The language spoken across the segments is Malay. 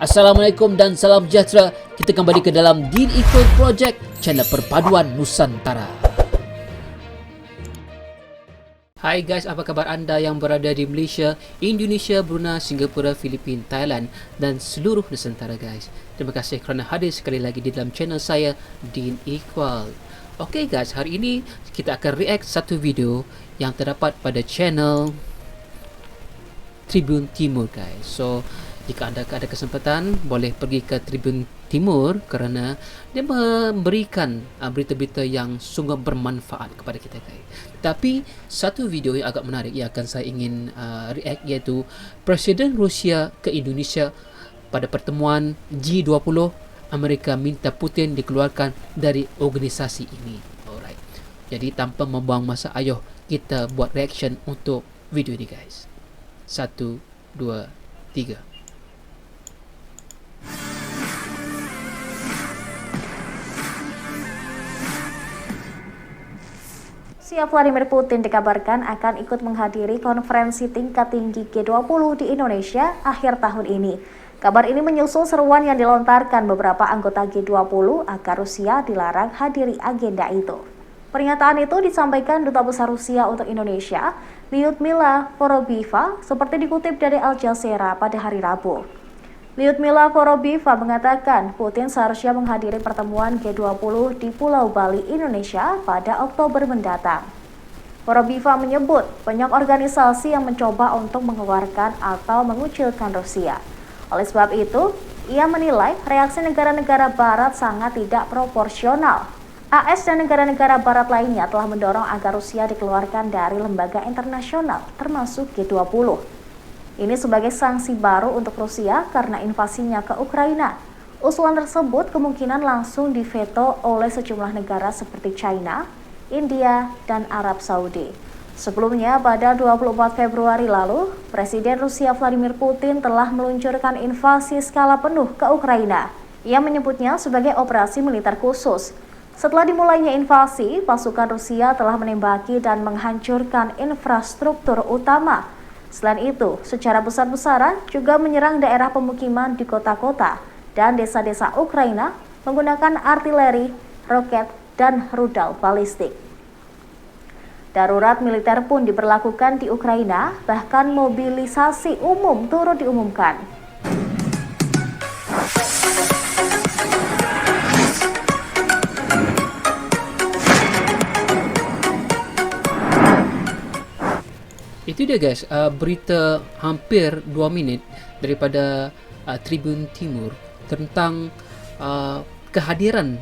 Assalamualaikum dan salam sejahtera. Kita kembali ke dalam Din Equal Project, channel perpaduan Nusantara. Hai guys, apa khabar anda yang berada di Malaysia, Indonesia, Brunei, Singapura, Filipina, Thailand dan seluruh Nusantara guys. Terima kasih kerana hadir sekali lagi di dalam channel saya, Din Equal. Okay guys, hari ini kita akan react satu video yang terdapat pada channel Tribun Timur guys. So jika anda ada kesempatan, boleh pergi ke Tribun Timur kerana dia memberikan berita-berita yang sungguh bermanfaat kepada kita guys. Tapi satu video yang agak menarik yang akan saya ingin react, iaitu Presiden Rusia ke Indonesia pada pertemuan G20. Amerika minta Putin dikeluarkan dari organisasi ini. Alright. Jadi tanpa membuang masa, ayo kita buat reaction untuk video ini guys. 1, 2, 3. Rusia Vladimir Putin dikabarkan akan ikut menghadiri konferensi tingkat tinggi G20 di Indonesia akhir tahun ini. Kabar ini menyusul seruan yang dilontarkan beberapa anggota G20 agar Rusia dilarang hadiri agenda itu. Pernyataan itu disampaikan Duta Besar Rusia untuk Indonesia, Lyudmila Vorobieva, seperti dikutip dari Al Jazeera pada hari Rabu. Lyudmila Vorobieva mengatakan Putin seharusnya menghadiri pertemuan G20 di Pulau Bali, Indonesia pada Oktober mendatang. Vorobieva menyebut banyak organisasi yang mencoba untuk mengeluarkan atau mengucilkan Rusia. Oleh sebab itu, ia menilai reaksi negara-negara Barat sangat tidak proporsional. AS dan negara-negara Barat lainnya telah mendorong agar Rusia dikeluarkan dari lembaga internasional, termasuk G20. Ini sebagai sanksi baru untuk Rusia karena invasinya ke Ukraina. Usulan tersebut kemungkinan langsung diveto oleh sejumlah negara seperti China, India, dan Arab Saudi. Sebelumnya, pada 24 Februari lalu, Presiden Rusia Vladimir Putin telah meluncurkan invasi skala penuh ke Ukraina. Ia menyebutnya sebagai operasi militer khusus. Setelah dimulainya invasi, pasukan Rusia telah menembaki dan menghancurkan infrastruktur utama. Selain itu, secara besar-besaran juga menyerang daerah pemukiman di kota-kota dan desa-desa Ukraina menggunakan artileri, roket, dan rudal balistik. Darurat militer pun diberlakukan di Ukraina, bahkan mobilisasi umum turut diumumkan. Itu dia guys, berita hampir 2 minit daripada Tribun Timur tentang kehadiran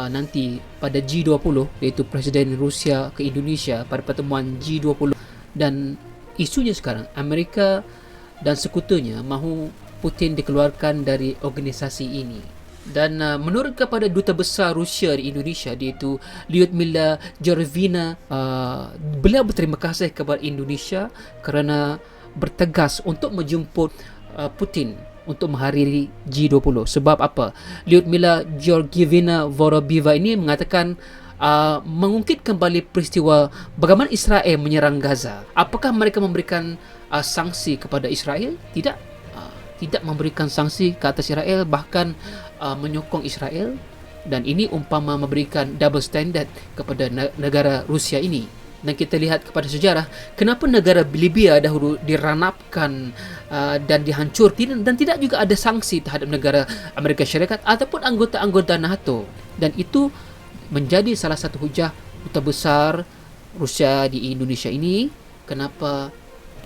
nanti pada G20, iaitu Presiden Rusia ke Indonesia pada pertemuan G20. Dan isunya sekarang, Amerika dan sekutunya mahu Putin dikeluarkan dari organisasi ini. Dan menurut kepada Duta Besar Rusia di Indonesia, iaitu Lyudmila Georgievna, beliau berterima kasih kepada Indonesia kerana bertegas untuk menjemput Putin untuk menghadiri G20. Sebab apa? Lyudmila Georgievna Vorobieva ini mengatakan mengungkit kembali peristiwa bagaimana Israel menyerang Gaza. Apakah mereka memberikan sanksi kepada Israel? Tidak memberikan sanksi ke atas Israel, bahkan menyokong Israel. Dan ini umpama memberikan double standard kepada negara Rusia ini. Dan kita lihat kepada sejarah, kenapa negara Libya dahulu diranapkan dan dihancur, dan tidak juga ada sanksi terhadap negara Amerika Syarikat ataupun anggota-anggota NATO. Dan itu menjadi salah satu hujah Duta Besar Rusia di Indonesia ini, kenapa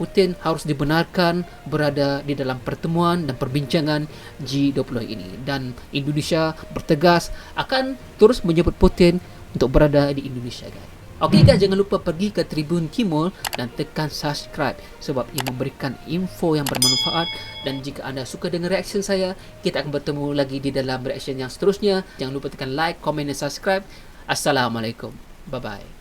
Putin harus dibenarkan berada di dalam pertemuan dan perbincangan G20 ini. Dan Indonesia bertegas akan terus menyebut Putin untuk berada di Indonesia guys. Okey guys, jangan lupa pergi ke Tribun Timur dan tekan subscribe sebab ia memberikan info yang bermanfaat. Dan jika anda suka dengan reaction saya, kita akan bertemu lagi di dalam reaction yang seterusnya. Jangan lupa tekan like, komen dan subscribe. Assalamualaikum. Bye bye.